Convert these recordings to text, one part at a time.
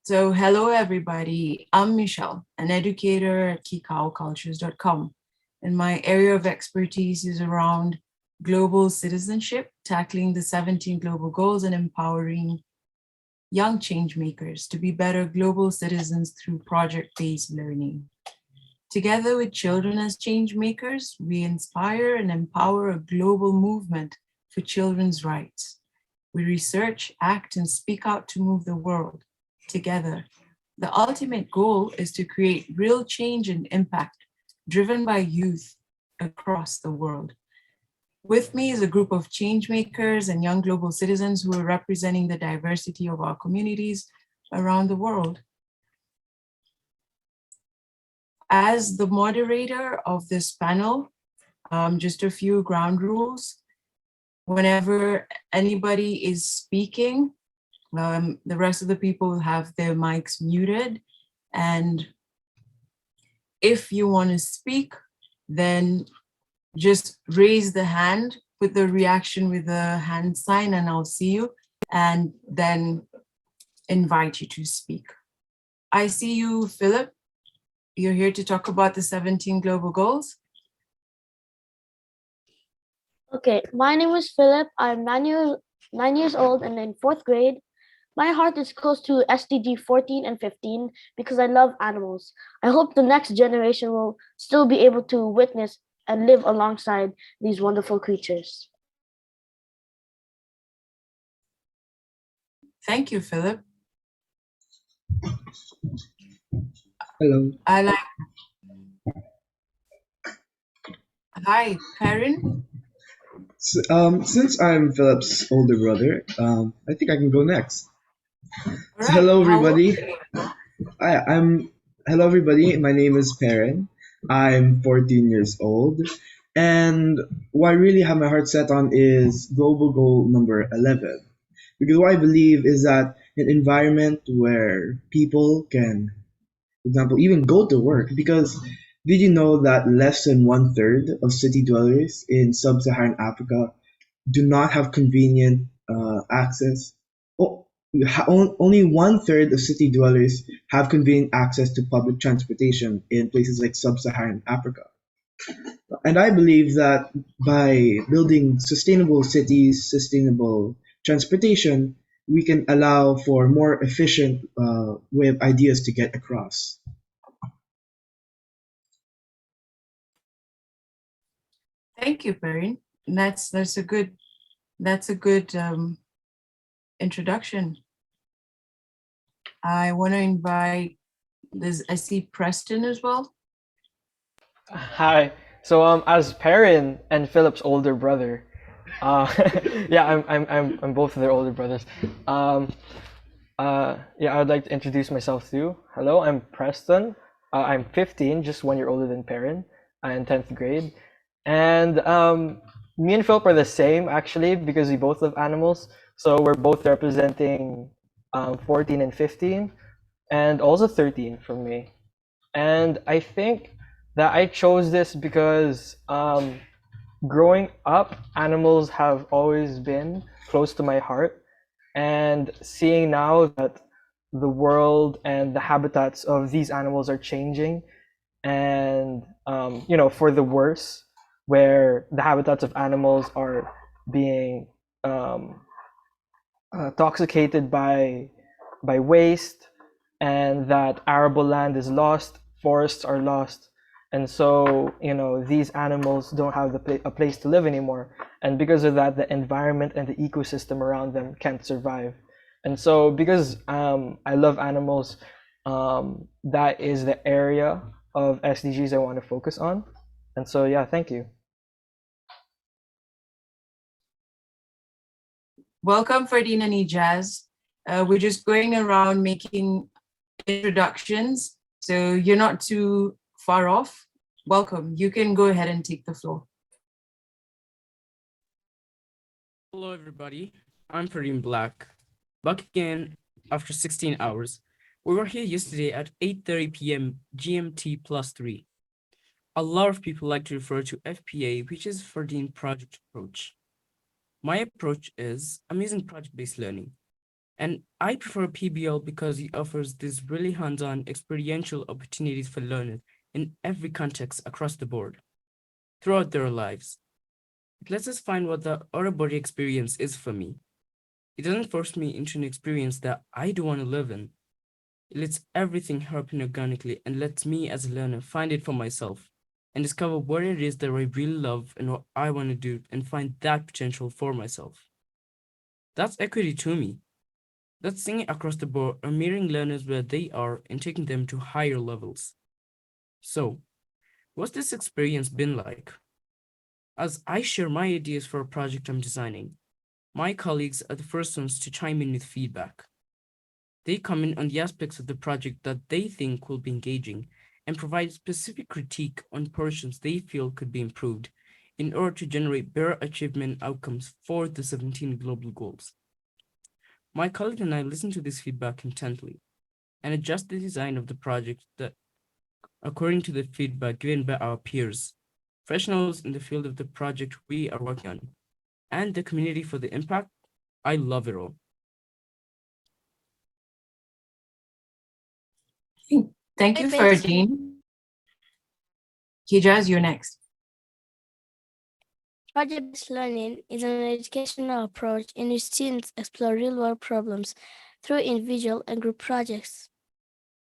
So hello everybody, I'm Michelle, an educator at KikaoCultures.com, and my area of expertise is around global citizenship, tackling the 17 global goals and empowering young change makers to be better global citizens through project-based learning. Together with children as change makers, we inspire and empower a global movement for children's rights. We research, act, and speak out to move the world together. The ultimate goal is to create real change and impact driven by youth across the world. With me is a group of change makers and young global citizens who are representing the diversity of our communities around the world. As the moderator of this panel, just a few ground rules. Whenever anybody is speaking, the rest of the people will have their mics muted. And if you want to speak, then just raise the hand, put the reaction with the hand sign, and I'll see you, and then invite you to speak. I see you, Philip. You're here to talk about the 17 global goals. Okay, my name is Philip. I'm 9 years old and in fourth grade. My heart is close to SDG 14 and 15 because I love animals. I hope the next generation will still be able to witness and live alongside these wonderful creatures. Thank you, Philip. Hello. Hi, Karen. Since I'm Philip's older brother, I think I can go next. Right. Hello, everybody. Hello, everybody. My name is Perrin. I'm 14 years old, and what I really have my heart set on is global goal number 11. Because what I believe is that an environment where people can, for example, even go to work. Because did you know that less than one third of city dwellers in sub-Saharan Africa do not have convenient access? Only one third of city dwellers have convenient access to public transportation in places like sub-Saharan Africa. And I believe that by building sustainable cities, sustainable transportation, we can allow for more efficient way of ideas to get across. Thank you, Perrin. That's a good introduction. I want to invite I see Preston as well. Hi. So as Perrin and Philip's older brother, yeah, I'm both of their older brothers. Yeah, I would like to introduce myself too. Hello, I'm Preston. I'm 15, just 1 year older than Perrin. I'm in 10th grade. And me and Philip are the same actually because we both love animals. So we're both representing 14 and 15, and also 13 for me. And I think that I chose this because growing up, animals have always been close to my heart. And seeing now that the world and the habitats of these animals are changing, and for the worse, where the habitats of animals are being toxicated by waste, and that arable land is lost, forests are lost, and so these animals don't have a place to live anymore, and because of that, the environment and the ecosystem around them can't survive. And so because I love animals, that is the area of SDGs I want to focus on. And so yeah, thank you. Welcome, Fardeen and Hijaz. We're just going around making introductions, so you're not too far off. Welcome. You can go ahead and take the floor. Hello, everybody. I'm Fardeen Blaq. Back again after 16 hours. We were here yesterday at 8:30 p.m. GMT +3. A lot of people like to refer to FPA, which is Fardeen Project Approach. My approach is I'm using project-based learning. And I prefer PBL because it offers these really hands-on experiential opportunities for learners in every context across the board, throughout their lives. It lets us find what the out-of-body experience is for me. It doesn't force me into an experience that I don't want to live in. It lets everything happen organically and lets me as a learner find it for myself and discover what it is that I really love and what I want to do and find that potential for myself. That's equity to me. That's singing across the board or meeting learners where they are and taking them to higher levels. So, what's this experience been like? As I share my ideas for a project I'm designing, my colleagues are the first ones to chime in with feedback. They comment on the aspects of the project that they think will be engaging and provide specific critique on portions they feel could be improved in order to generate better achievement outcomes for the 17 global goals. My colleague and I listen to this feedback intently and adjust the design of the project that according to the feedback given by our peers, professionals in the field of the project we are working on, and the community for the impact. I love it all. Thank you, Wait, wait. Fardeen. Hijaz, you're next. Project-based learning is an educational approach in which students explore real-world problems through individual and group projects.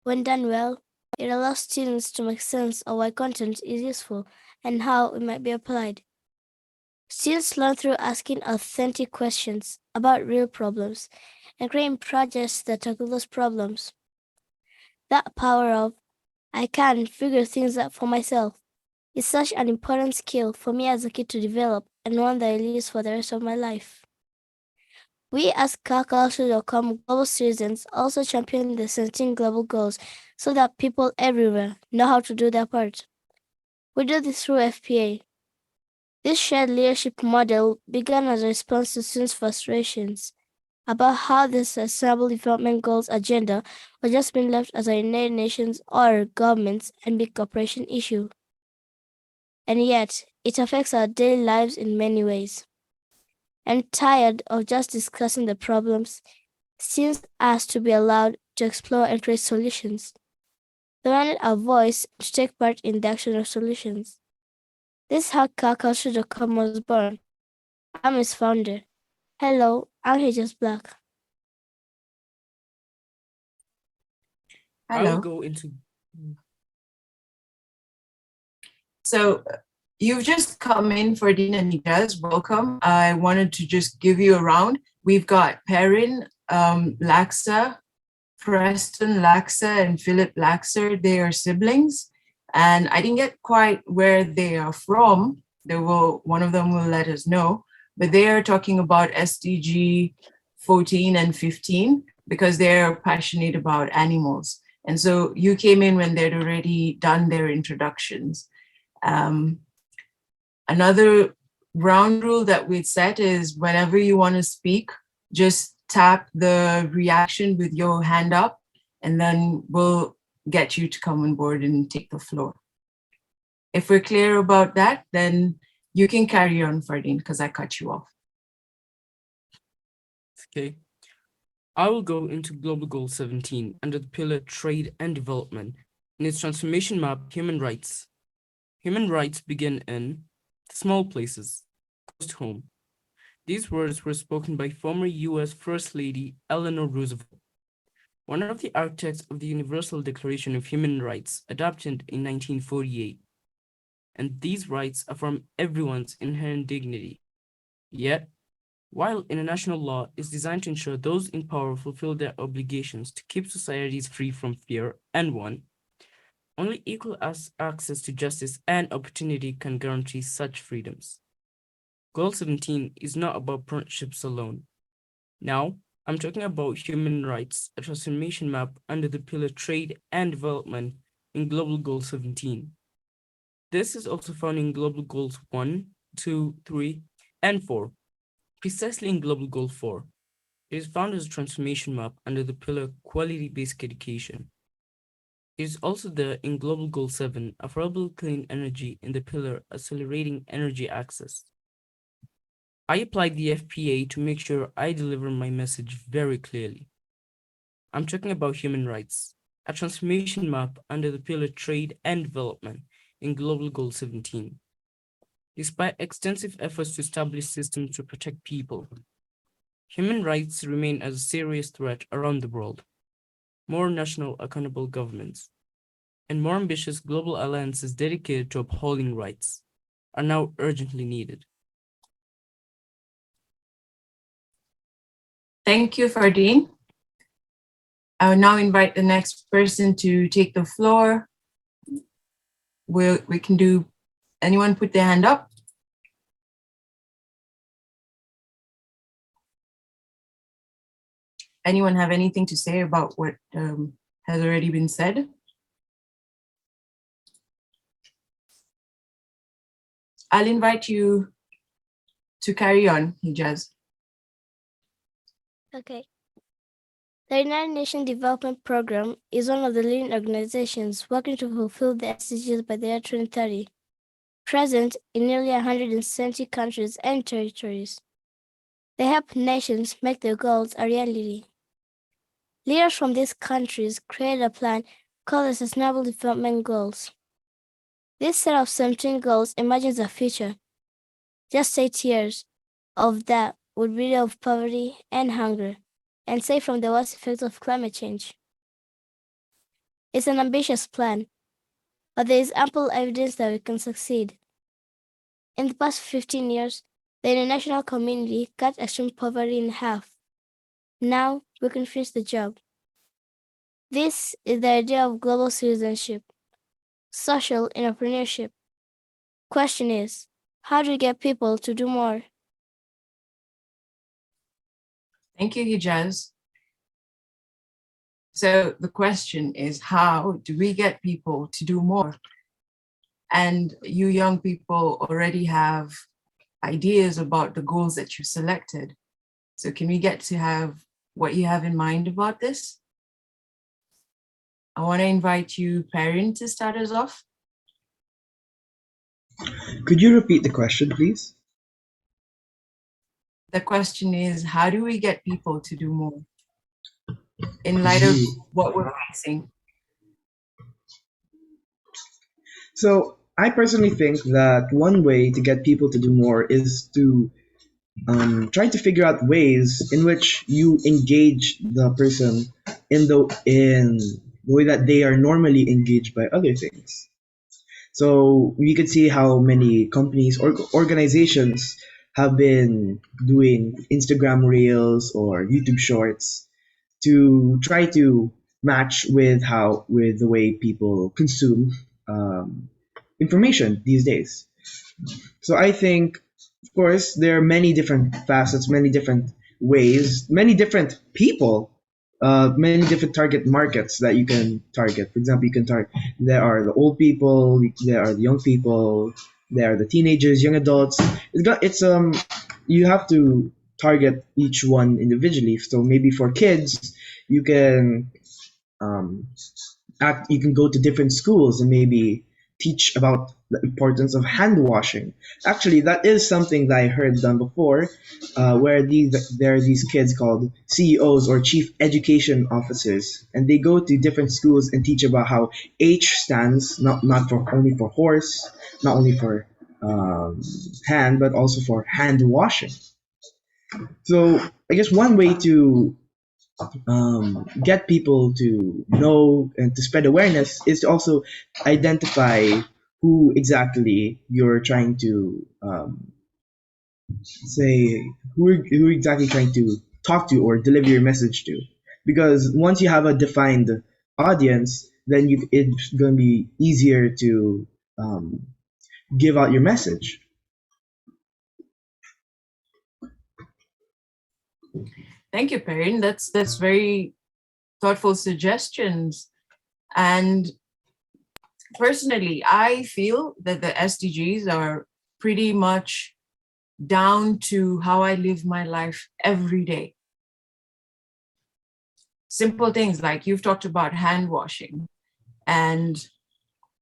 When done well, it allows students to make sense of why content is useful and how it might be applied. Students learn through asking authentic questions about real problems and creating projects that tackle those problems. That power of, I can figure things out for myself, is such an important skill for me as a kid to develop and one that I'll use for the rest of my life. We as Kikao.com global citizens also champion the 17 global goals so that people everywhere know how to do their part. We do this through FPA. This shared leadership model began as a response to students' frustrations about how the Sustainable Development Goals agenda was just being left as a United Nations or governments and big corporation issue. And yet, it affects our daily lives in many ways. And tired of just discussing the problems, students asked to be allowed to explore and create solutions. They wanted a voice to take part in the action of solutions. This is how Kikao.com was born. I'm its founder. Hello, I'm Hijaz Blaq. I will Hello. go into So you've just come in, Fardeen and Hijaz. Welcome. I wanted to just give you a round. We've got Perrin, Laxa, Preston Laxa, and Philip Laxer. They are siblings, and I didn't get quite where they are from. One of them will let us know, but they are talking about SDG 14 and 15 because they're passionate about animals. And so you came in when they'd already done their introductions. Another ground rule that we'd set is whenever you want to speak, just tap the reaction with your hand up, and then we'll get you to come on board and take the floor. If we're clear about that, then you can carry on, Fardeen, because I cut you off. Okay. I will go into Global Goal 17 under the pillar Trade and Development. In its transformation map, human rights. Human rights begin in the small places, close to home. These words were spoken by former US First Lady Eleanor Roosevelt, one of the architects of the Universal Declaration of Human Rights, adopted in 1948. And these rights affirm everyone's inherent dignity. Yet, while international law is designed to ensure those in power fulfill their obligations to keep societies free from fear and want, only equal access to justice and opportunity can guarantee such freedoms. Goal 17 is not about partnerships alone. Now, I'm talking about human rights, a transformation map under the pillar Trade and Development in Global Goal 17. This is also found in Global Goals 1, 2, 3, and 4, precisely in Global Goal 4. It is found as a transformation map under the pillar Quality-Based Education. It is also there in Global Goal 7, Affordable Clean Energy in the pillar Accelerating Energy Access. I applied the FPA to make sure I deliver my message very clearly. I'm talking about human rights, a transformation map under the pillar trade and development in Global Goal 17. Despite extensive efforts to establish systems to protect people, human rights remain as a serious threat around the world. More national accountable governments and more ambitious global alliances dedicated to upholding rights are now urgently needed. Thank you, Fardeen. I will now invite the next person to take the floor. We can do, anyone put their hand up? Anyone have anything to say about what has already been said? I'll invite you to carry on, Hijaz. Okay. The United Nations Development Programme is one of the leading organizations working to fulfill the SDGs by the year 2030, present in nearly 170 countries and territories. They help nations make their goals a reality. Leaders from these countries created a plan called the Sustainable Development Goals. This set of 17 goals imagines a future, just 8 years of that would be rid of poverty and hunger, and safe from the worst effects of climate change. It's an ambitious plan, but there is ample evidence that we can succeed. In the past 15 years, the international community cut extreme poverty in half. Now we can finish the job. This is the idea of global citizenship, social entrepreneurship. Question is, how do we get people to do more? Thank you, Hijaz. So the question is, how do we get people to do more? And you young people already have ideas about the goals that you selected. So can we get to have what you have in mind about this? I want to invite you, Perrin, to start us off. Could you repeat the question, please? The question is, how do we get people to do more in light of what we're facing? So I personally think that one way to get people to do more is to try to figure out ways in which you engage the person in the way that they are normally engaged by other things. So we could see how many companies or organizations have been doing Instagram Reels or YouTube Shorts to try to match with the way people consume information these days. So I think, of course, there are many different facets, many different ways, many different people, many different target markets that you can target. For example, you can target, there are the old people, there are the young people, there are the teenagers, young adults. You have to target each one individually. So maybe for kids, you can you can go to different schools and maybe teach about the importance of hand washing. Actually, that is something that I heard done before, where there are these kids called CEOs or Chief Education Officers, and they go to different schools and teach about how H stands not for only for horse, not only for hand, but also for hand washing. So I guess one way to get people to know and to spread awareness is to also identify who exactly you're trying to say, who you're exactly trying to talk to or deliver your message to. Because once you have a defined audience, then it's going to be easier to give out your message. Thank you, Perrin. That's very thoughtful suggestions. And personally, I feel that the SDGs are pretty much down to how I live my life every day. Simple things like you've talked about hand washing, and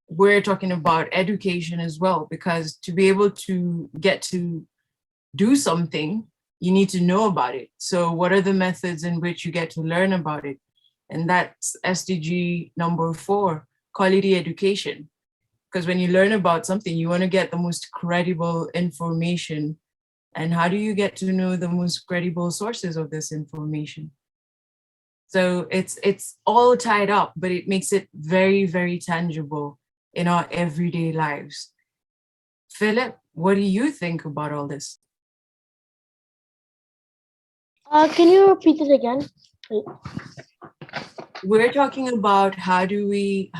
we're talking about education as well, because to be able to get to do something, you need to know about it. So what are the methods in which you get to learn about it? And that's SDG number 4, quality education. Because when you learn about something, you want to get the most credible information. And how do you get to know the most credible sources of this information? So it's all tied up, but it makes it very, very tangible in our everyday lives. Philip, what do you think about all this? Can you repeat it again? We're talking about how do we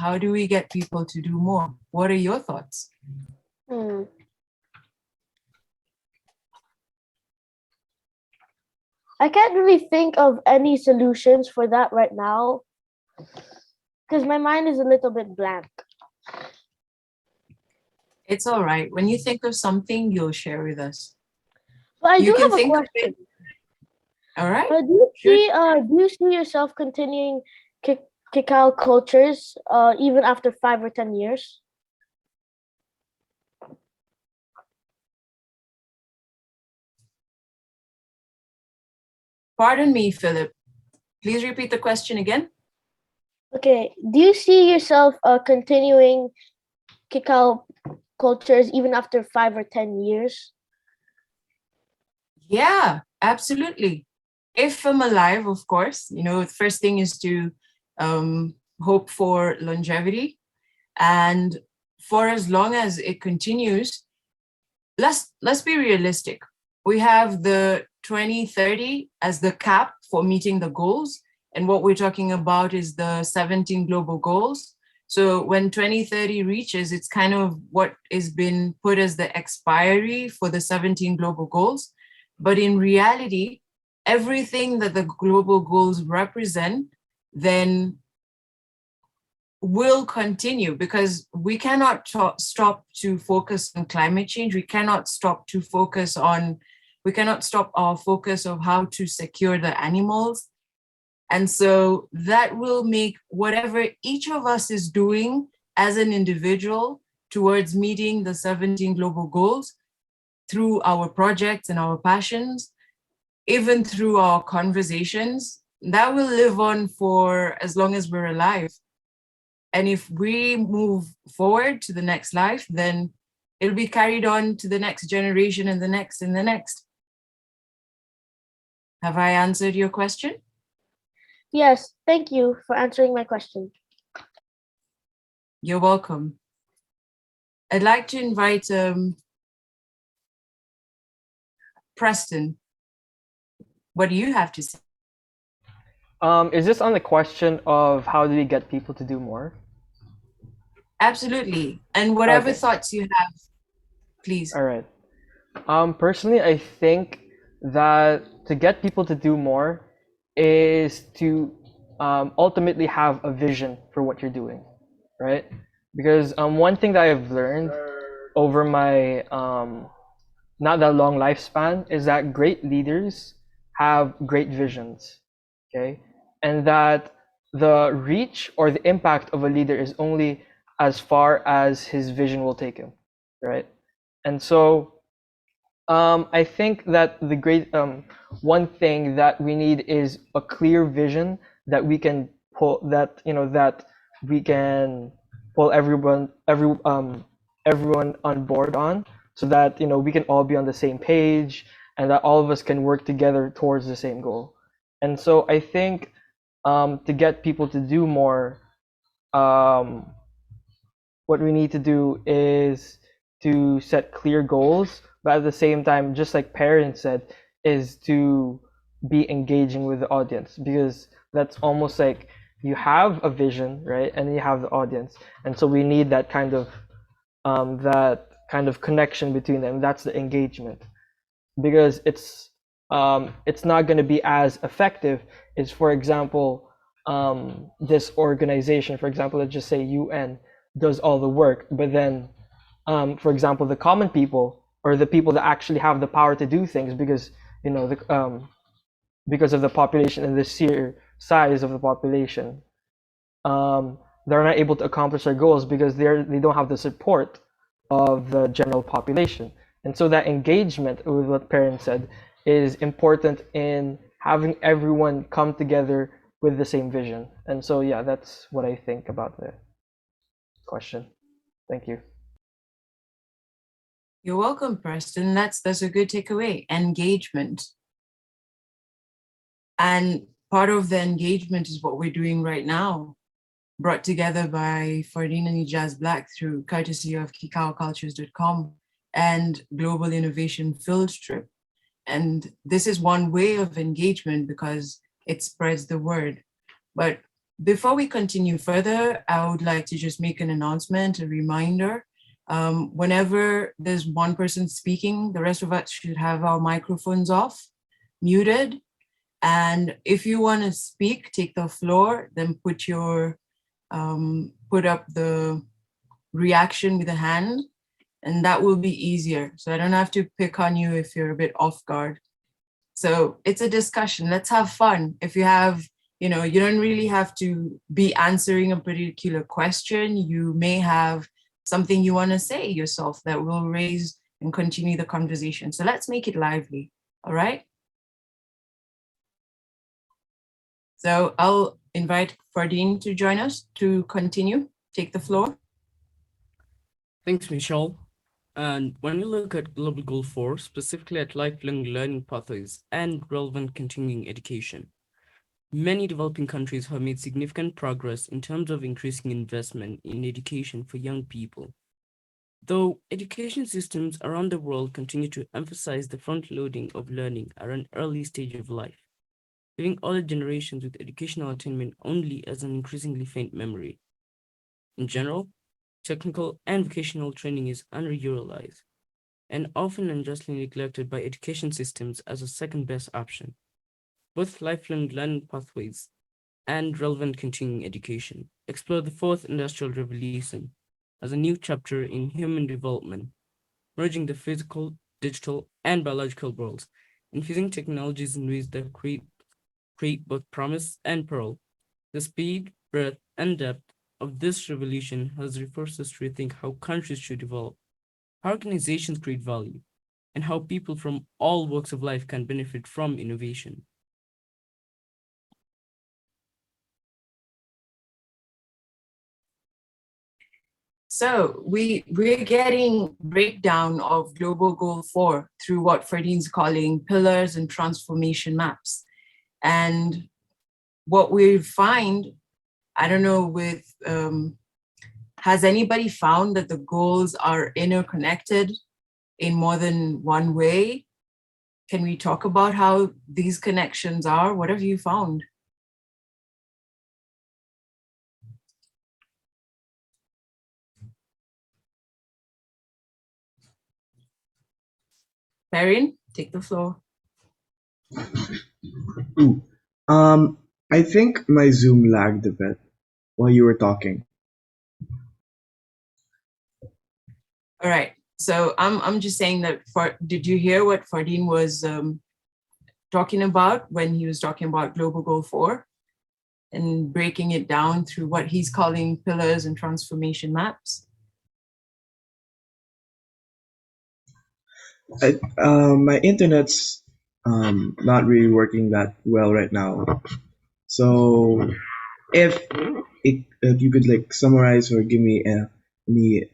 get people to do more? What are your thoughts? I can't really think of any solutions for that right now because my mind is a little bit blank. It's all right. When you think of something, you'll share with us. But I You do can have a think of question. it. All right. Do you see yourself continuing Kikao cultures even after 5 or 10 years? Pardon me, Philip. Please repeat the question again. Okay. Do you see yourself continuing Kikao cultures even after 5 or 10 years? Yeah, absolutely. If I'm alive, of course, the first thing is to hope for longevity. And for as long as it continues, let's be realistic. We have the 2030 as the cap for meeting the goals. And what we're talking about is the 17 global goals. So when 2030 reaches, it's kind of what is been put as the expiry for the 17 global goals. But in reality, everything that the global goals represent then will continue, because we cannot stop to focus on climate change. We cannot stop our focus of how to secure the animals. And so that will make whatever each of us is doing as an individual towards meeting the 17 global goals through our projects and our passions, even through our conversations, that will live on for as long as we're alive. And if we move forward to the next life, then it'll be carried on to the next generation and the next and the next. Have I answered your question? Yes, thank you for answering my question. You're welcome. I'd like to invite Preston. What do you have to say? Is this on the question of how do we get people to do more? Absolutely. And whatever Okay. thoughts you have, please. All right. Personally, I think that to get people to do more is to ultimately have a vision for what you're doing, right? Because one thing that I've learned over my not that long lifespan is that great leaders have great visions, okay? And that the reach or the impact of a leader is only as far as his vision will take him, right? And so I think that the great one thing that we need is a clear vision that we can pull, that we can pull everyone on board on, so that we can all be on the same page and that all of us can work together towards the same goal. And so I think to get people to do more, what we need to do is to set clear goals, but at the same time, just like parents said, is to be engaging with the audience, because that's almost like you have a vision, right? And you have the audience, and so we need that kind of connection between them. That's the engagement, because it's not going to be as effective as, for example, this organization, for example, let's just say UN does all the work, but then for example, the common people, or the people that actually have the power to do things, because because of the population and the sheer size of the population, they're not able to accomplish their goals because they don't have the support of the general population. And so that engagement with what parents said is important in having everyone come together with the same vision. And so yeah, that's what I think about the question. Thank you. You're welcome, Preston. That's a good takeaway. Engagement. And part of the engagement is what we're doing right now, brought together by Fardeen and Hijaz Blaq through courtesy of KikaoCultures.com and Global Innovation Field Trip. And this is one way of engagement because it spreads the word. But before we continue further, I would like to just make an announcement, a reminder. Whenever there's one person speaking, the rest of us should have our microphones off, muted. And if you want to speak, take the floor, then put up the reaction with a hand, and that will be easier. So I don't have to pick on you if you're a bit off guard. So it's a discussion. Let's have fun. If you have, you don't really have to be answering a particular question. You may have something you want to say yourself that will raise and continue the conversation. So let's make it lively. All right. So I'll invite Fardeen to join us to continue. Take the floor. Thanks, Michelle. And when you look at Global Goal 4, specifically at lifelong learning pathways and relevant continuing education, many developing countries have made significant progress in terms of increasing investment in education for young people. Though education systems around the world continue to emphasize the front-loading of learning at an early stage of life, leaving older generations with educational attainment only as an increasingly faint memory. In general, technical and vocational training is underutilized and often unjustly neglected by education systems as a second-best option. Both lifelong learning pathways and relevant continuing education explore the fourth industrial revolution as a new chapter in human development, merging the physical, digital, and biological worlds, infusing technologies in ways that create both promise and peril. The speed, breadth, and depth of this revolution has forced us to rethink how countries should evolve, how organizations create value, and how people from all walks of life can benefit from innovation. So we're getting breakdown of Global Goal 4 through what Fardeen's calling pillars and transformation maps. And what we find, I don't know, has anybody found that the goals are interconnected in more than one way? Can we talk about how these connections are? What have you found? Perrin, take the floor. Ooh. I think my Zoom lagged a bit while you were talking. All right. So I'm just saying that. Did you hear what Fardeen was talking about when he was talking about Global Goal 4 and breaking it down through what he's calling pillars and transformation maps? My internet's not really working that well right now. So if you could like summarize or give me any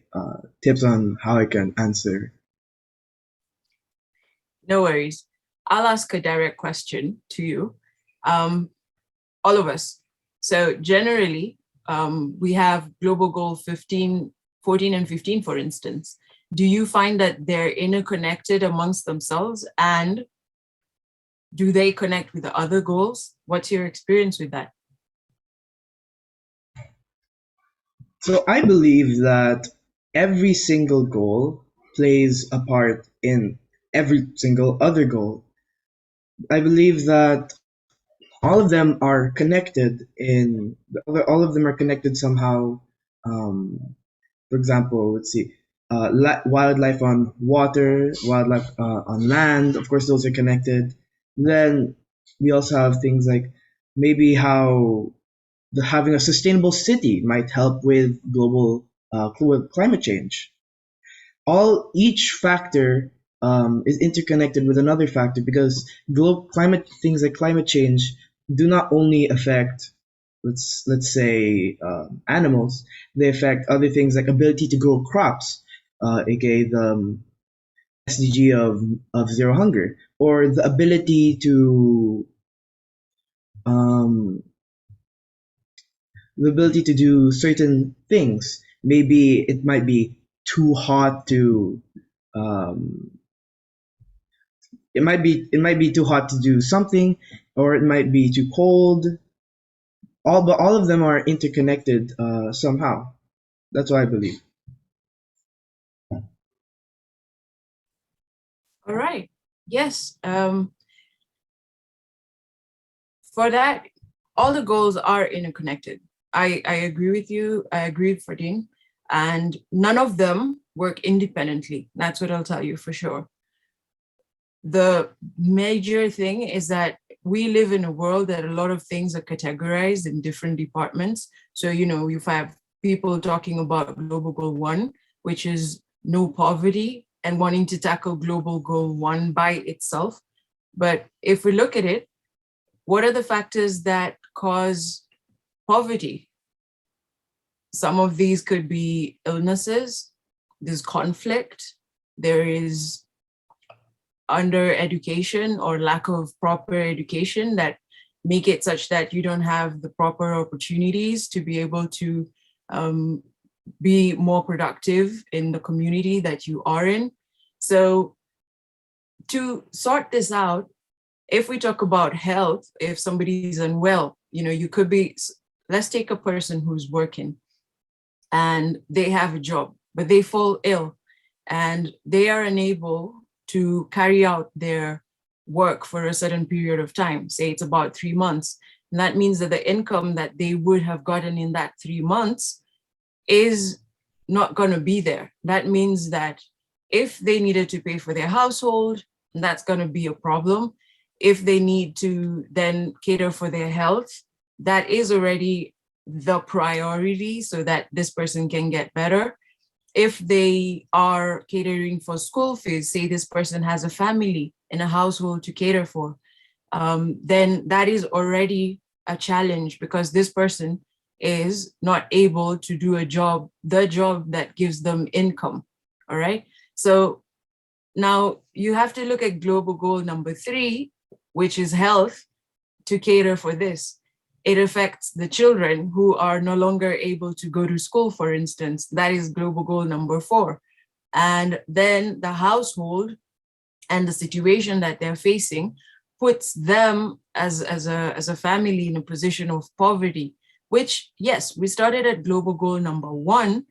tips on how I can answer. No worries. I'll ask a direct question to you, all of us. So generally, we have Global Goal 15, 14, and 15, for instance. Do you find that they're interconnected amongst themselves, and do they connect with the other goals? What's your experience with that? So I believe that every single goal plays a part in every single other goal. I believe that all of them are connected all of them are connected somehow. For example, let's see, wildlife on water, wildlife on land. Of course, those are connected. Then we also have things like maybe how having a sustainable city might help with global climate change. Each factor is interconnected with another factor, because things like climate change do not only affect, let's say, animals. They affect other things like ability to grow crops, aka the SDG of zero hunger, or the ability to um, do certain things. Maybe it might be too hot to um, it might be too hot to do something, or it might be too cold. But all of them are interconnected somehow. That's what I believe. All right. Yes. For that, all the goals are interconnected. I agree with you. I agree with Fardeen. And none of them work independently. That's what I'll tell you for sure. The major thing is that we live in a world that a lot of things are categorized in different departments. So, you have people talking about global goal 1, which is no poverty, and wanting to tackle global goal 1 by itself. But if we look at it, what are the factors that cause poverty? Some of these could be illnesses, there's conflict, there is under education or lack of proper education that make it such that you don't have the proper opportunities to be able to be more productive in the community that you are in. So to sort this out, if we talk about health, if somebody's unwell, you could be, let's take a person who's working and they have a job, but they fall ill and they are unable to carry out their work for a certain period of time. Say it's about 3 months. And that means that the income that they would have gotten in that 3 months is not going to be there. That means that if they needed to pay for their household, that's going to be a problem. If they need to then cater for their health, that is already the priority so that this person can get better. If they are catering for school fees, say this person has a family and a household to cater for, then that is already a challenge because this person is not able to do the job that gives them income. All right. So now you have to look at global goal number 3, which is health, to cater for this. It affects the children who are no longer able to go to school, for instance. That is global goal number 4. And then the household and the situation that they're facing puts them as a family in a position of poverty, which, yes, we started at global goal number 1,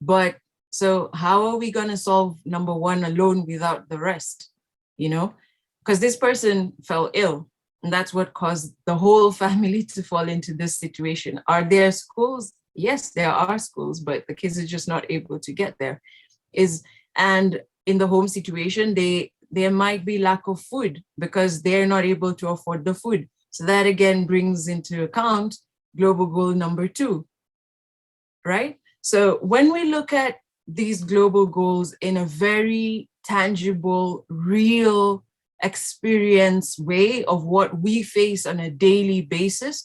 but so how are we going to solve number 1 alone without the rest? Because this person fell ill, and that's what caused the whole family to fall into this situation. Are there schools? Yes, there are schools, but the kids are just not able to get there. And in the home situation, there might be lack of food because they're not able to afford the food. So that again brings into account global goal number 2, right? So when we look at these global goals in a very tangible, real experience way of what we face on a daily basis,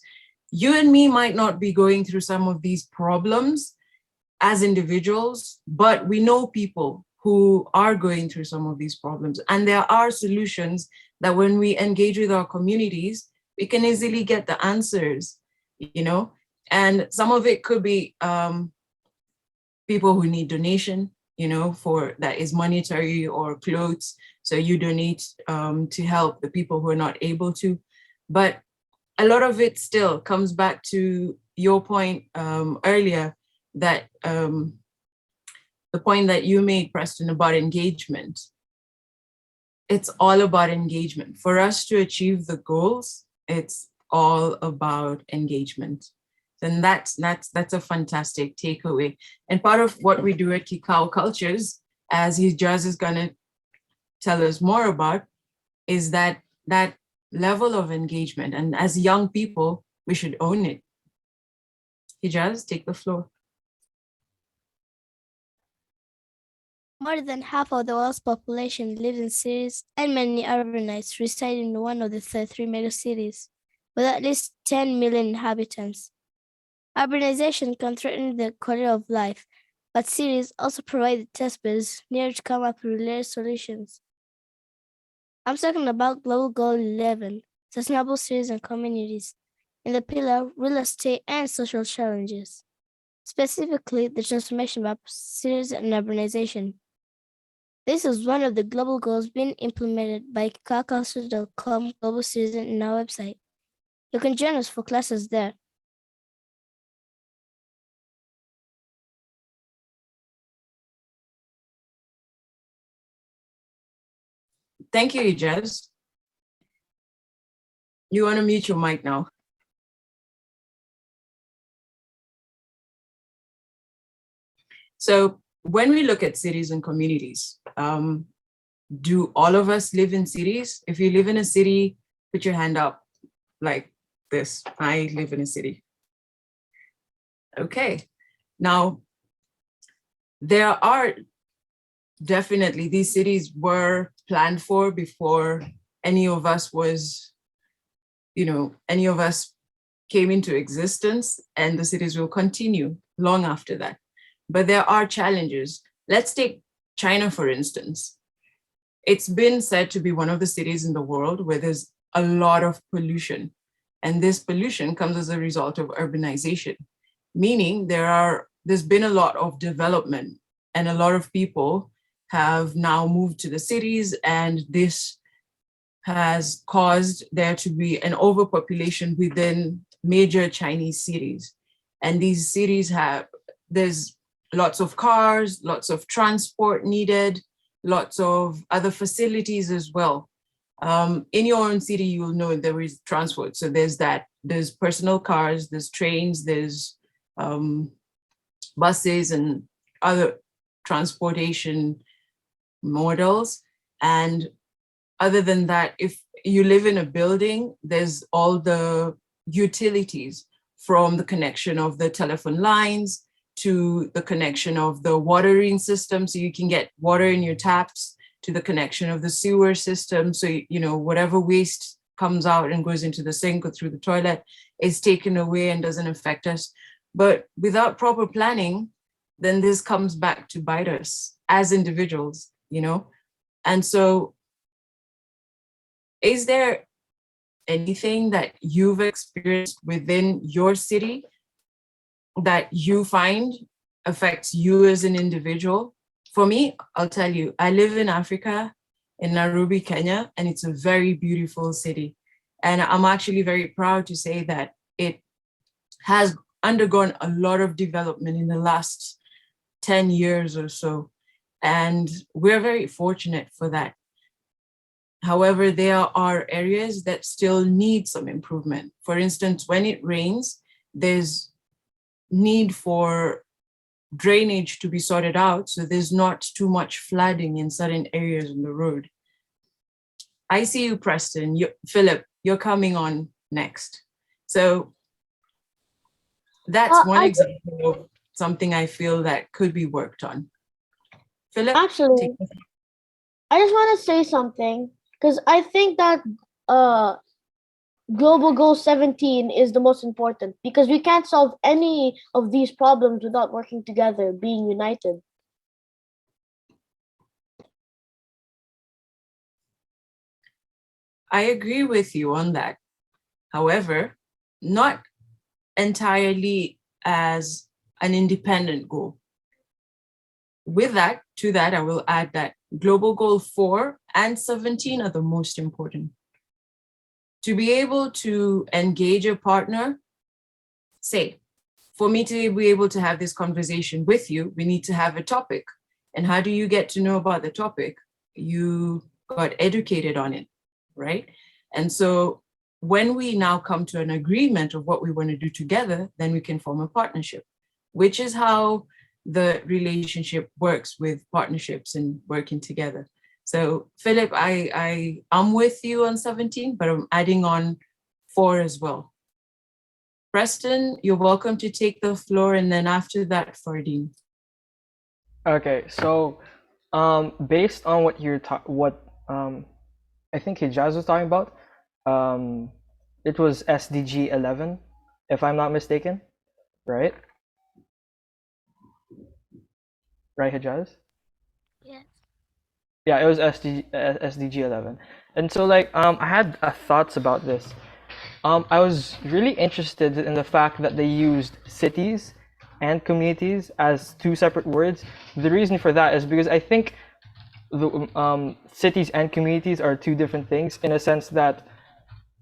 you and me might not be going through some of these problems as individuals, but we know people who are going through some of these problems. And there are solutions that when we engage with our communities, we can easily get the answers, and some of it could be people who need donation, for that is monetary or clothes. So you donate to help the people who are not able to. But a lot of it still comes back to your point earlier, that the point that you made, Preston, about engagement. It's all about engagement. For us to achieve the goals, it's all about engagement. And that's a fantastic takeaway. And part of what we do at Kikao Cultures, as Hijaz is gonna tell us more about, is that level of engagement. And as young people, we should own it. Hijaz, take the floor. More than half of the world's population lives in cities, and many urbanites reside in one of the 33 megacities, with at least 10 million inhabitants. Urbanization can threaten the quality of life, but cities also provide the test beds needed to come up with related solutions. I'm talking about Global Goal 11, Sustainable Cities and Communities, in the pillar Real Estate and Social Challenges, specifically the transformation of cities and urbanization. This is one of the global goals being implemented by Kikao.com Global Citizen in our website. You can join us for classes there. Thank you, Hijaz. You want to mute your mic now. So when we look at cities and communities, do all of us live in cities? If you live in a city, put your hand up like this. I live in a city. Okay. Now, there are definitely, these cities were planned for before any of us was, any of us came into existence, and the cities will continue long after that. But there are challenges. Let's take China, for instance. It's been said to be one of the cities in the world where there's a lot of pollution. And this pollution comes as a result of urbanization, meaning there's been a lot of development, and a lot of people have now moved to the cities, and this has caused there to be an overpopulation within major Chinese cities. And these cities there's lots of cars, lots of transport needed, lots of other facilities as well. In your own city, you will know there is transport. So there's personal cars, there's trains, there's buses and other transportation models. And other than that, if you live in a building, there's all the utilities, from the connection of the telephone lines to the connection of the watering system, so you can get water in your taps, to the connection of the sewer system. So, whatever waste comes out and goes into the sink or through the toilet is taken away and doesn't affect us. But without proper planning, then this comes back to bite us as individuals, And so, is there anything that you've experienced within your city that you find affects you as an individual? For me, I'll tell you, I live in Africa, in Nairobi, Kenya, and it's a very beautiful city. And I'm actually very proud to say that it has undergone a lot of development in the last 10 years or so. And we're very fortunate for that. However, there are areas that still need some improvement. For instance, when it rains, there's need for drainage to be sorted out, so there's not too much flooding in certain areas on the road. I see you, Preston. Philip, you're coming on next. So that's one example of something I feel that could be worked on. Philip? Actually, I just want to say something, because I think that Global Goal 17 is the most important, because we can't solve any of these problems without working together, being united. I agree with you on that. However, not entirely as an independent goal. With that, to that, I will add that Global Goal 4 and 17 are the most important. To be able to engage a partner, say, for me to be able to have this conversation with you, we need to have a topic. And how do you get to know about the topic? You got educated on it, right? And so when we now come to an agreement of what we want to do together, then we can form a partnership, which is how the relationship works with partnerships and working together. So Philip, I'm with you on 17, but I'm adding on 4 as well. Preston, you're welcome to take the floor, and then after that, Fardeen. Okay, so Based on what I think Hijaz was talking about, it was SDG 11, if I'm not mistaken, right? Right, Hijaz? Yes. Yeah, it was SDG 11. And so like I had thoughts about this. I was really interested in the fact that they used cities and communities as two separate words. The reason for that is because I think the cities and communities are two different things in a sense that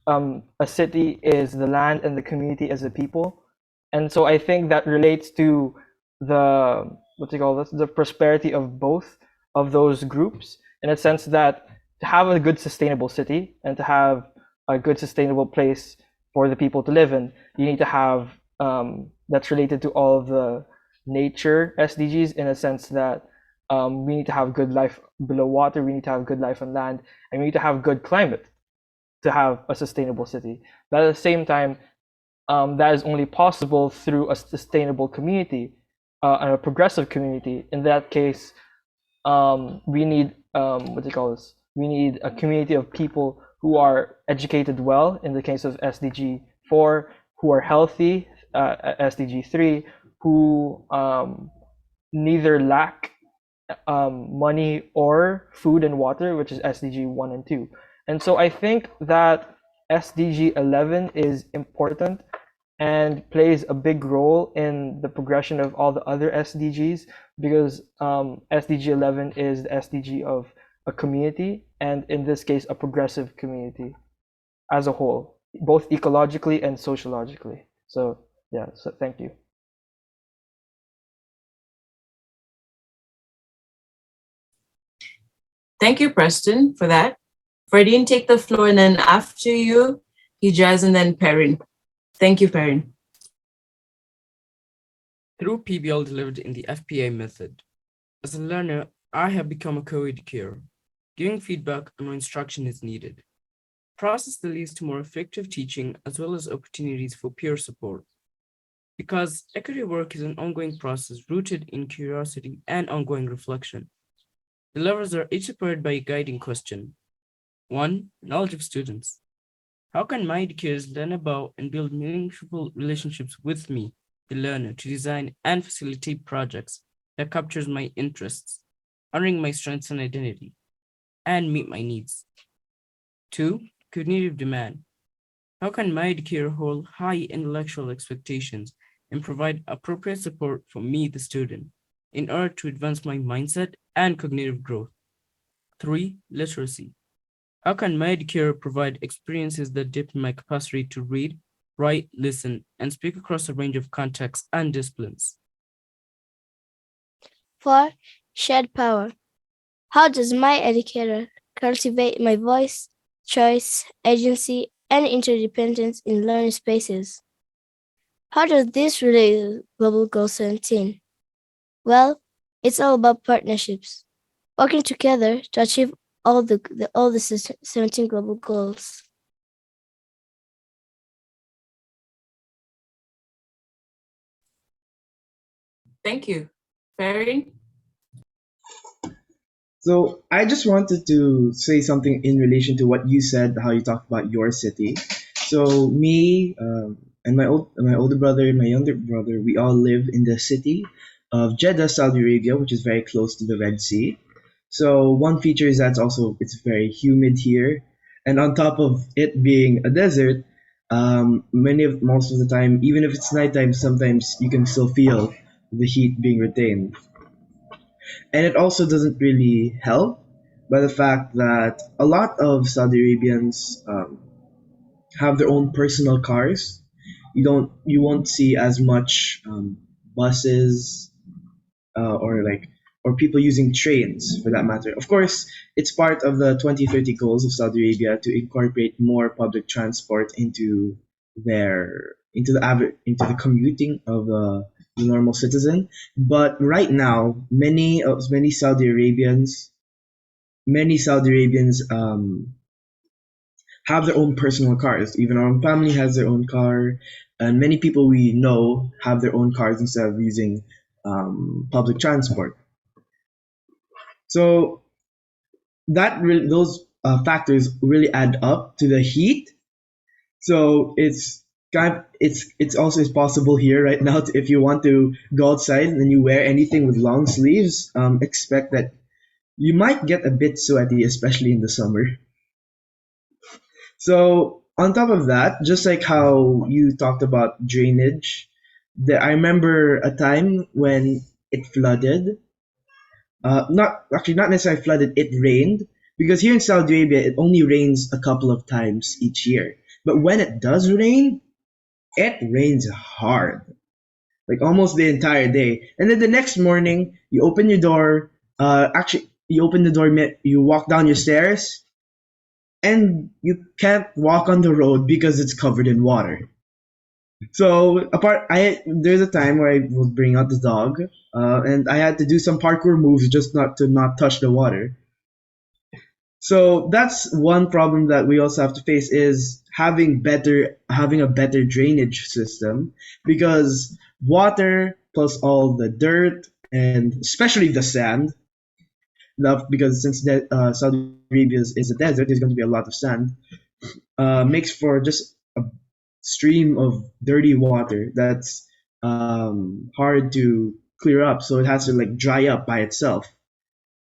a city is the land and the community is the people. And so I think that relates to the what do you call this, the prosperity of both of those groups, in a sense that to have a good sustainable city and to have a good sustainable place for the people to live in, you need to have that's related to all of the nature SDGs, in a sense that we need to have good life below water, we need to have good life on land, and we need to have good climate to have a sustainable city. But at the same time, that is only possible through a sustainable community and a progressive community. In that case, we need what do you call this? We need a community of people who are educated well. In the case of SDG 4, who are healthy. SDG 3, who neither lack money or food and water, which is SDG 1 and 2. And so I think that SDG 11 is important and plays a big role in the progression of all the other SDGs, because SDG 11 is the SDG of a community, and in this case, a progressive community as a whole, both ecologically and sociologically. So yeah, so thank you. Thank you, Preston, for that. Fardeen, take the floor, and then after you, Hijaz, and then Perrin. Thank you, Perrin. Through PBL delivered in the FPA method, as a learner, I have become a co-educator, giving feedback on when instruction is needed. Process that leads to more effective teaching as well as opportunities for peer support. Because equity work is an ongoing process rooted in curiosity and ongoing reflection. The levers are each supported by a guiding question. 1. Knowledge of students. How can my educators learn about and build meaningful relationships with me, the learner, to design and facilitate projects that captures my interests, honoring my strengths and identity, and meet my needs? 2. Cognitive demand. How can my educator hold high intellectual expectations and provide appropriate support for me, the student, in order to advance my mindset and cognitive growth? 3. Literacy. How can my educator provide experiences that deepen my capacity to read, write, listen, and speak across a range of contexts and disciplines? 4. Shared power. How does my educator cultivate my voice, choice, agency, and interdependence in learning spaces? How does this relate to Global Goal 17? Well, it's all about partnerships, working together to achieve all the 17 global goals. Thank you. Perrin? So I just wanted to say something in relation to what you said, how you talked about your city. So me and my older brother and my younger brother, we all live in the city of Jeddah, Saudi Arabia, which is very close to the Red Sea. So one feature is that it's very humid here, and on top of it being a desert, most of the time, even if it's nighttime, sometimes you can still feel the heat being retained. And it also doesn't really help by the fact that a lot of Saudi Arabians have their own personal cars. You won't see as much buses or people using trains for that matter. Of course, it's part of the 2030 goals of Saudi Arabia to incorporate more public transport into the commuting of the normal citizen. But right now, many Saudi Arabians have their own personal cars. Even our own family has their own car, and many people we know have their own cars instead of using public transport. So those factors really add up to the heat. So it's also is possible here right now if you want to go outside and you wear anything with long sleeves, expect that you might get a bit sweaty, especially in the summer. So on top of that, just like how you talked about drainage, I remember a time when it flooded. Not necessarily flooded. It rained because here in Saudi Arabia it only rains a couple of times each year. But when it does rain, it rains hard, like almost the entire day. And then the next morning, you open your door. You open the door. You walk down your stairs, and you can't walk on the road because it's covered in water. So there's a time where I was bringing out the dog, and I had to do some parkour moves just not touch the water. So that's one problem that we also have to face is having a better drainage system, because water plus all the dirt and especially the sand, because since Saudi Arabia is a desert, there's going to be a lot of sand, makes for just a stream of dirty water that's hard to clear up. So it has to like dry up by itself.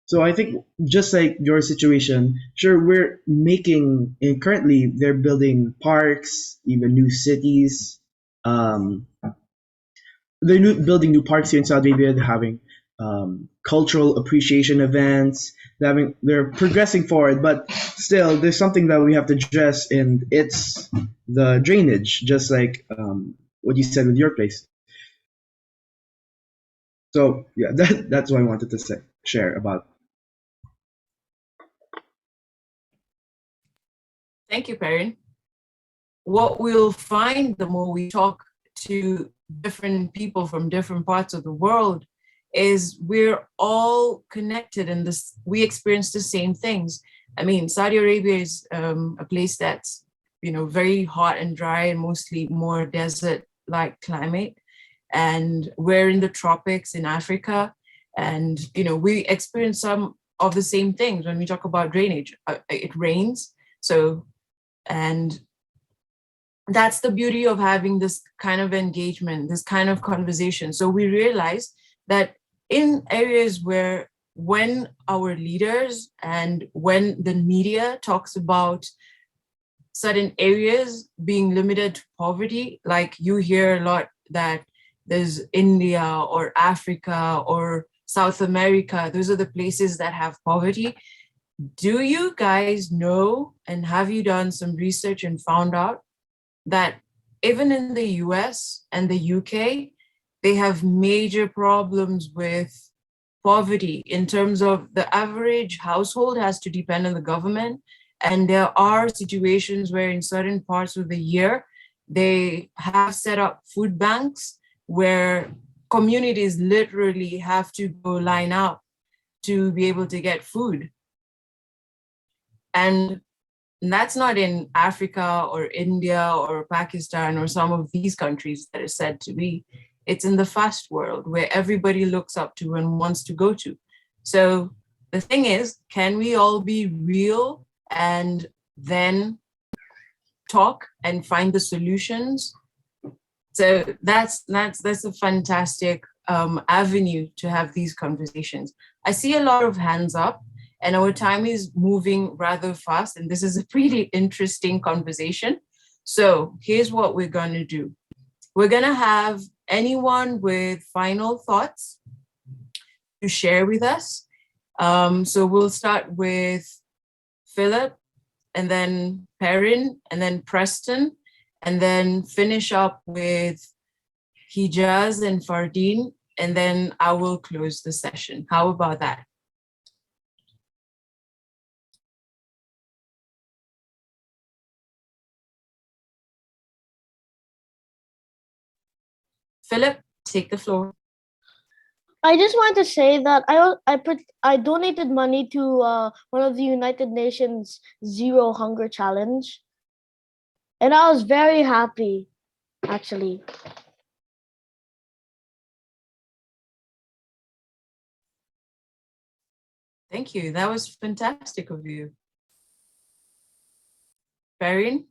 So I think just like your situation, sure, and currently they're building parks, even new cities. Um, building new parks here in Saudi Arabia. They're having cultural appreciation events. They're progressing forward, but still, there's something that we have to address, and it's the drainage, just like what you said with your place. So yeah, that's what I wanted to share about. Thank you, Perrin. What we'll find the more we talk to different people from different parts of the world is we're all connected in this. We experience the same things. I mean, Saudi Arabia is a place that's, very hot and dry and mostly more desert-like climate. And we're in the tropics in Africa. And, we experience some of the same things when we talk about drainage. It rains. And that's the beauty of having this kind of engagement, this kind of conversation. So we realize that in areas where when our leaders and when the media talks about certain areas being limited to poverty, like you hear a lot that there's India or Africa or South America, those are the places that have poverty. Do you guys know, and have you done some research and found out that even in the US and the UK, they have major problems with poverty in terms of the average household has to depend on the government. And there are situations where in certain parts of the year, they have set up food banks where communities literally have to go line up to be able to get food. And that's not in Africa or India or Pakistan or some of these countries that are said to be. It's in the first world where everybody looks up to and wants to go to. So the thing is, can we all be real and then talk and find the solutions? So that's a fantastic avenue to have these conversations. I see a lot of hands up. And our time is moving rather fast, and this is a pretty interesting conversation. So here's what we're going to do. We're going to have anyone with final thoughts to share with us. So we'll start with Philip, and then Perrin, and then Preston, and then finish up with Hijaz and Fardeen, and then I will close the session. How about that? Philip, take the floor. I just want to say that I donated money to one of the United Nations Zero Hunger Challenge, and I was very happy, actually. Thank you. That was fantastic of you. Fardeen?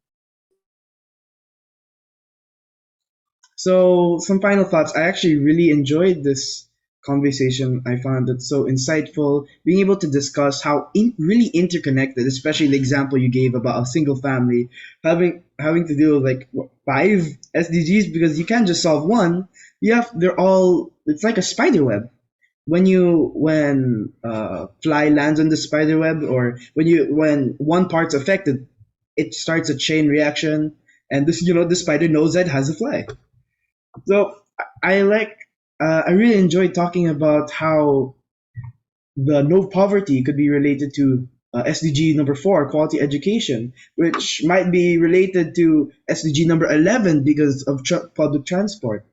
So, some final thoughts. I actually really enjoyed this conversation. I found it so insightful, being able to discuss how really interconnected, especially the example you gave about a single family having to deal with like what, five SDGs because you can't just solve one. They're all. It's like a spider web. When fly lands on the spider web, or when one part's affected, it starts a chain reaction, and the spider knows that it has a fly. So I really enjoyed talking about how the no poverty could be related to SDG number 4, quality education, which might be related to SDG number 11 because of public transport,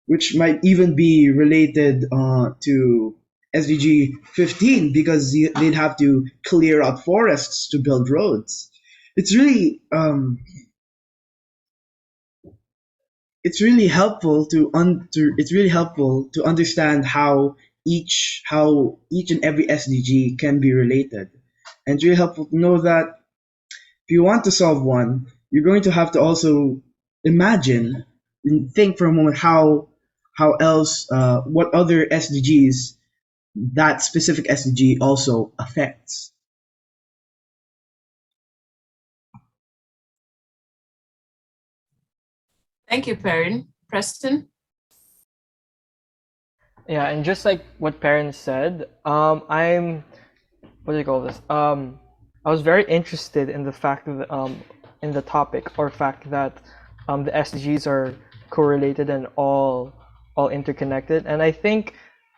which might even be related to SDG 15 because they'd have to clear out forests to build roads. It's really it's really helpful to understand how each and every SDG can be related. And it's really helpful to know that if you want to solve one, you're going to have to also imagine and think for a moment how else what other SDGs that specific SDG also affects. Thank you, Perrin. Preston? Yeah, and just like what parents said, I'm what do you call this? I was very interested in the fact that in the topic or fact that the SDGs are correlated and all interconnected, and I think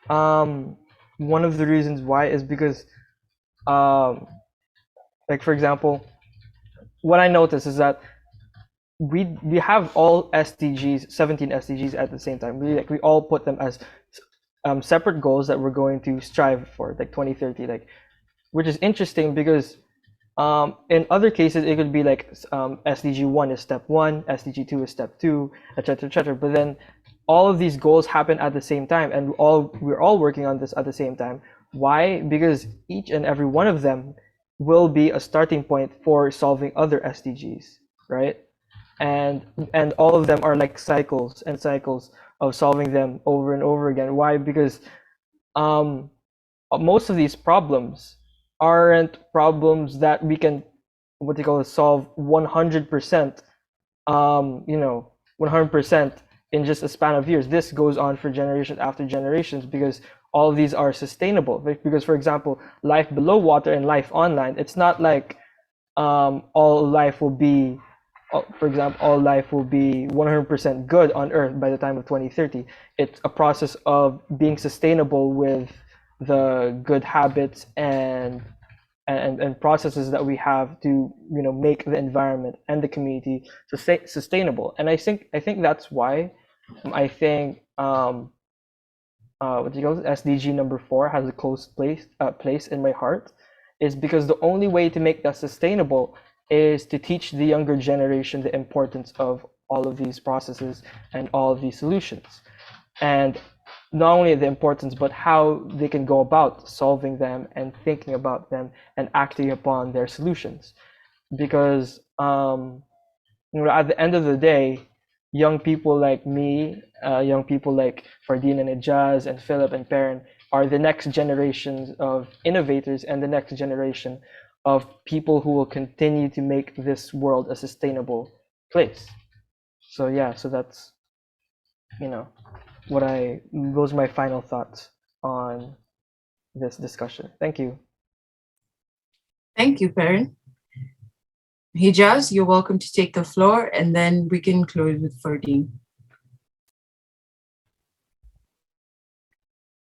one of the reasons why is because um, like for example, what I noticed is that we have all SDGs, 17 SDGs at the same time. We all put them as separate goals that we're going to strive for, like 2030, like which is interesting because in other cases it could be like SDG 1 is step 1, SDG 2 is step 2, etc., etc. But then all of these goals happen at the same time, and we're all working on this at the same time. Why? Because each and every one of them will be a starting point for solving other SDGs, right? And all of them are like cycles and cycles of solving them over and over again. Why? Because um, most of these problems aren't problems that we can what they call it solve 100% 100% in just a span of years. This goes on for generation after generations because all of these are sustainable. Because for example, life below water and life on land, it's not like all life will be for example, all life will be 100% good on Earth by the time of 2030. It's a process of being sustainable with the good habits and processes that we have to make the environment and the community sustainable. And I think that's why I think what do you call it? SDG number 4 has a close place in my heart, is because the only way to make that sustainable is to teach the younger generation the importance of all of these processes and all of these solutions, and not only the importance but how they can go about solving them and thinking about them and acting upon their solutions. Because at the end of the day, young people like me, young people like Fardeen and Hijaz and Philip and Perrin are the next generations of innovators and the next generation of people who will continue to make this world a sustainable place. So yeah, so that's those are my final thoughts on this discussion. Thank you. Thank you, Perrin. Hijaz, you're welcome to take the floor, and then we can close with Fardeen.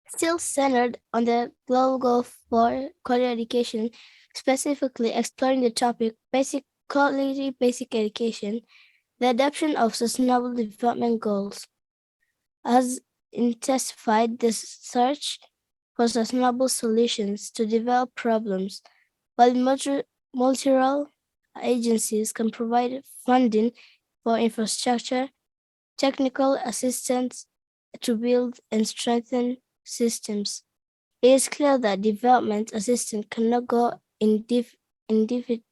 Still centered on the global goal for quality education, specifically exploring the topic quality basic education, the adoption of sustainable development goals has intensified the search for sustainable solutions to develop problems, while multilateral agencies can provide funding for infrastructure, technical assistance to build and strengthen systems. It is clear that development assistance cannot go indefinitely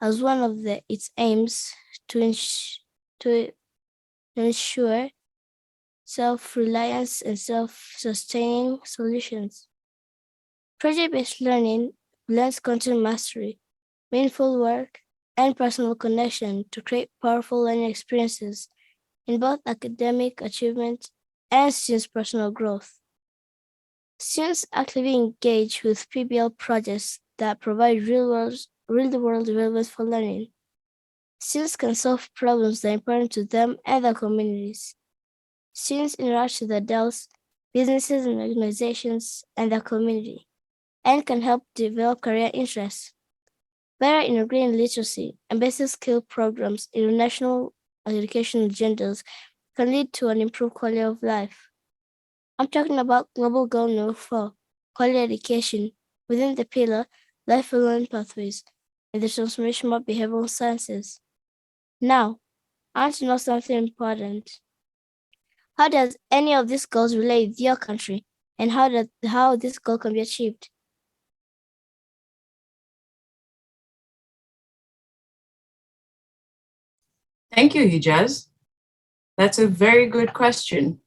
as one of its aims to ensure self-reliance and self-sustaining solutions. Project-based learning blends content mastery, meaningful work, and personal connection to create powerful learning experiences in both academic achievement and students' personal growth. Students actively engage with PBL projects that provide real-world relevance for learning. Students can solve problems that are important to them and their communities. Students interact with adults, businesses and organizations, and their community, and can help develop career interests. Better integrating literacy and basic skill programs in national educational agendas can lead to an improved quality of life. I'm talking about Global Goal No. 4, quality education, within the pillar Lifelong Learning Pathways in the transformation of behavioral sciences. Now, I want to know something important. How does any of these goals relate with your country, and how this goal can be achieved? Thank you, Hijaz. That's a very good question.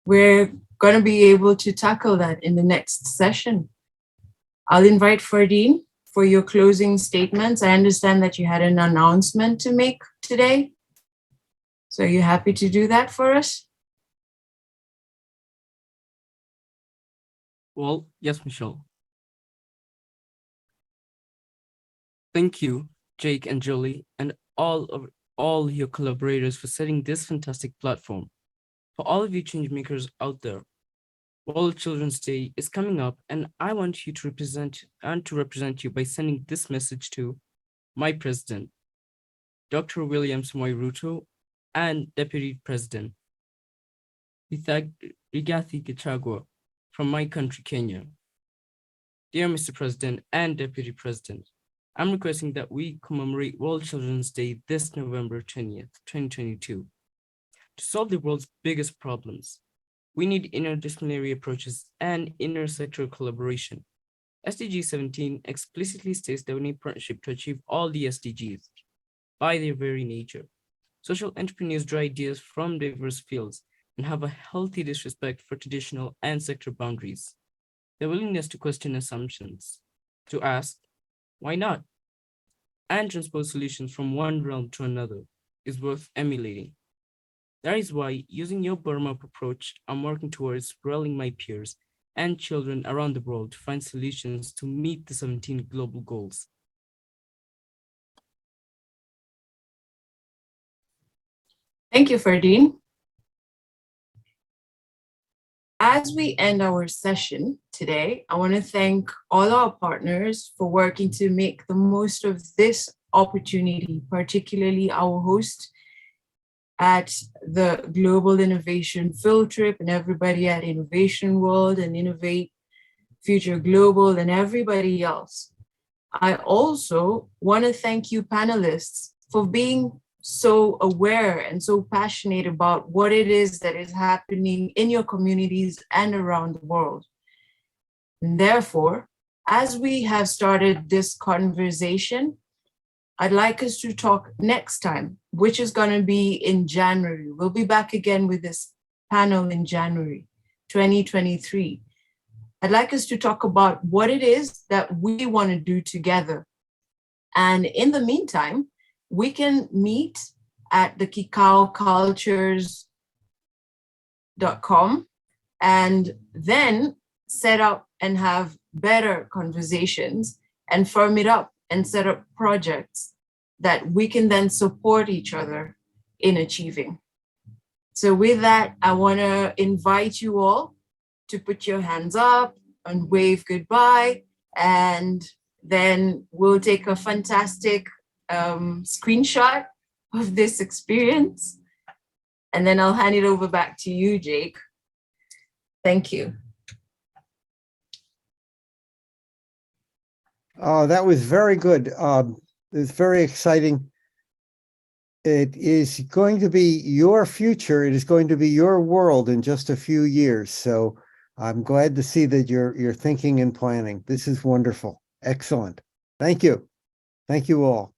We're going to be able to tackle that in the next session. I'll invite Fardeen for your closing statements. I understand that you had an announcement to make today. So are you happy to do that for us? Well, yes, Michelle. Thank you, Jake and Jolie, and all your collaborators for setting this fantastic platform. For all of you change makers out there, World Children's Day is coming up, and I want you to represent you by sending this message to my president, Dr. William Samoei Ruto, and Deputy President Rigathi Gachagua from my country, Kenya. Dear Mr. President and Deputy President, I'm requesting that we commemorate World Children's Day this November 20th, 2022. To solve the world's biggest problems, we need interdisciplinary approaches and intersectoral collaboration. SDG 17 explicitly states that we need partnership to achieve all the SDGs. By their very nature, social entrepreneurs draw ideas from diverse fields and have a healthy disrespect for traditional and sector boundaries. Their willingness to question assumptions, to ask, why not? And transpose solutions from one realm to another is worth emulating. That is why, using your bottom-up approach, I'm working towards rallying my peers and children around the world to find solutions to meet the 17 global goals. Thank you, Fardeen. As we end our session today, I want to thank all our partners for working to make the most of this opportunity, particularly our host at the Global Innovation Field Trip and everybody at Innovation World and Innovate Future Global and everybody else. I also want to thank you panelists for being so aware and so passionate about what it is that is happening in your communities and around the world. And therefore, as we have started this conversation, I'd like us to talk next time, which is going to be in January. We'll be back again with this panel in January 2023. I'd like us to talk about what it is that we want to do together. And in the meantime, we can meet at the Kikao cultures.com and then set up and have better conversations and firm it up and set up projects that we can then support each other in achieving. So with that, I want to invite you all to put your hands up and wave goodbye, and then we'll take a fantastic screenshot of this experience, and then I'll hand it over back to you, Jake. Thank you. That was very good. It was very exciting it is going to be your future. It is going to be your world in just a few years. So I'm glad to see that you're thinking and planning. This is wonderful. Excellent. Thank you. Thank you all.